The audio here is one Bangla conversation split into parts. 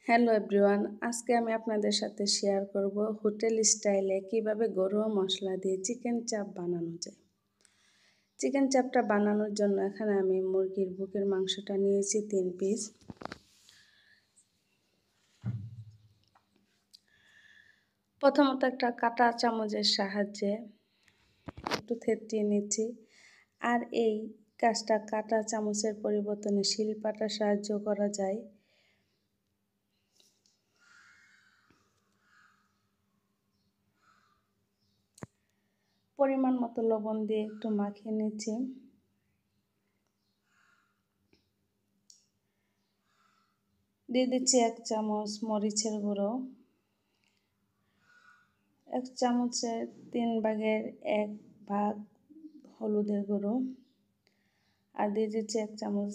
হ্যালো এভরিওয়ান, আজকে আমি আপনাদের সাথে শেয়ার করব হোটেল স্টাইলে কিভাবে ঘরোয়া মশলা দিয়ে চিকেন চাপ বানানো যায়। চিকেন চাপটা বানানোর জন্য এখানে আমি মুরগির বুকের মাংসটা নিয়েছি 3 পিস। প্রথমত একটা কাঁটা চামচের সাহায্যে একটু থেতলিয়ে নিচ্ছি, আর এই কাজটা কাঁটা চামচের পরিবর্তনে শিলপাটার সাহায্য করা যায়। পরিমাণ মতো লবণ দিয়ে একটু মাখিয়ে নিচ্ছি। দিয়ে দিচ্ছি 1 চামচ মরিচের গুঁড়ো, 1 চামচের 3 ভাগের 1 ভাগ হলুদের গুঁড়ো, আর দিয়ে দিচ্ছি 1 চামচ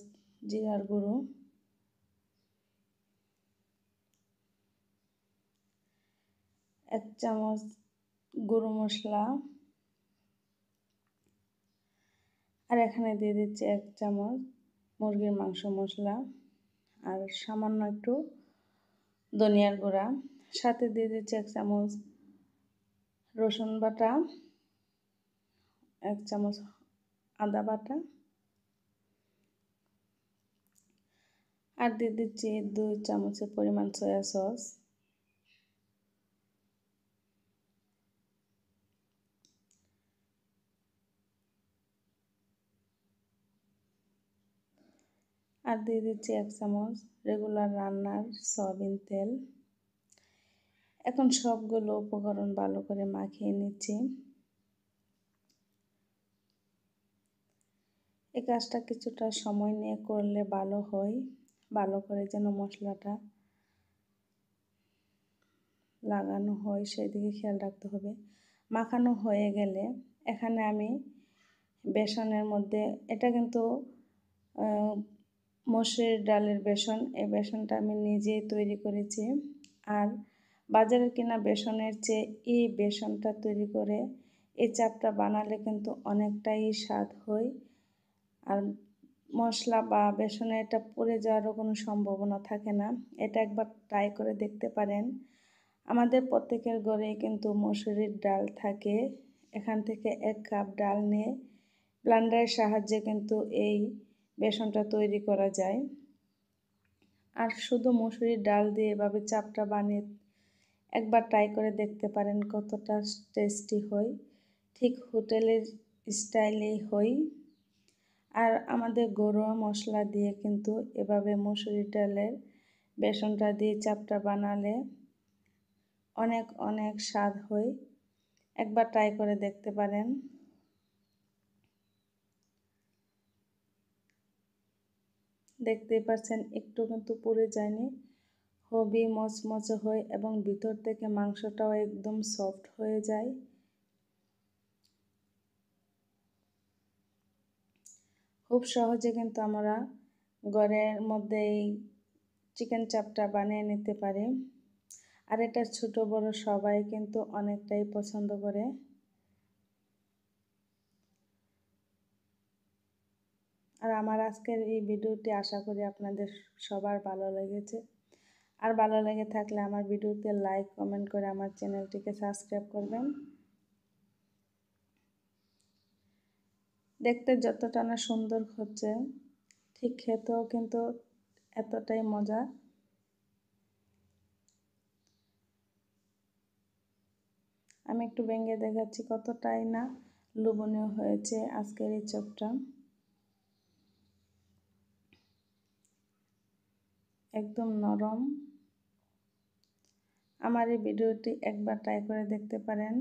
জিরার গুঁড়ো, 1 চামচ গুঁড়ো মশলা, আর এখানে দিয়ে দিচ্ছি 1 চামচ মুরগির মাংস মশলা, আর সামান্য একটু ধনিয়ার গুঁড়া। সাথে দিয়ে দিচ্ছি 1 চামচ রসুন বাটা, 1 চামচ আদা বাটা, আর দিয়ে দিচ্ছি 2 চামচের পরিমাণ সয়া সস। আর দিয়ে দিচ্ছি 1 চামচ রেগুলার রান্নার সয়াবিন তেল। এখন সবগুলো উপকরণ ভালো করে মাখিয়ে নিচ্ছি। এই কাজটা কিছুটা সময় নিয়ে করলে ভালো হয়, ভালো করে যেন মশলাটা লাগানো হয় সেদিকে খেয়াল রাখতে হবে। মাখানো হয়ে গেলে এখানে আমি বেসনের মধ্যে, এটা কিন্তু মসুর ডালের বেসন, এই বেসনটা আমি নিজেই তৈরি করেছি। আর বাজারের কিনা বেসনের চেয়ে এই বেসনটা তৈরি করে এই চাপটা বানালে কিন্তু অনেকটাই স্বাদ হয়, আর মশলা বা বেসনে এটা পুড়ে যাওয়ারও কোনো সম্ভাবনা থাকে না। এটা একবার ট্রাই করে দেখতে পারেন। আমাদের প্রত্যেকের ঘরেই কিন্তু মসুরির ডাল থাকে। এখান থেকে 1 কাপ ডাল নিয়ে ব্লেন্ডারের সাহায্যে কিন্তু এই বেসনটা তৈরি করা যায়। আর শুধু মসুরির ডাল দিয়ে এভাবে চাপটা বানিয়ে একবার ট্রাই করে দেখতে পারেন কতটা টেস্টি হয়। ঠিক হোটেলের স্টাইলেই হয়। আর আমাদের ঘরোয়া মশলা দিয়ে কিন্তু এভাবে মসুরির ডালের বেসনটা দিয়ে চাপটা বানালে অনেক অনেক স্বাদ হয়। একবার ট্রাই করে দেখতে পারেন। দেখতেই পাচ্ছেন একটু কিন্তু পুড়ে যায়নি, খুবই মচমচে হয় এবং ভিতর থেকে মাংসটাও একদম সফট হয়ে যায়। খুব সহজে কিন্তু আমরা ঘরের মধ্যে এই চিকেন চাপটা বানিয়ে নিতে পারি। আর এটা ছোট বড় সবাই কিন্তু অনেকটাই পছন্দ করে। আর আমার আজকের এই ভিডিওটি আশা করি আপনাদের সবার ভালো লেগেছে। আর ভালো লেগে থাকলে আমার ভিডিওতে লাইক কমেন্ট করে আমার চ্যানেলটিকে সাবস্ক্রাইব করবেন। দেখতে যতটা না সুন্দর হচ্ছে, ঠিক খেতেও কিন্তু এতটাই মজা। আমি একটু ভেঙে দেখাচ্ছি কতটাই না লোভনীয় হয়েছে আজকের এই চপটা। একদম নরম। আমার এই ভিডিওটি একবার ট্রাই করে দেখতে পারেন।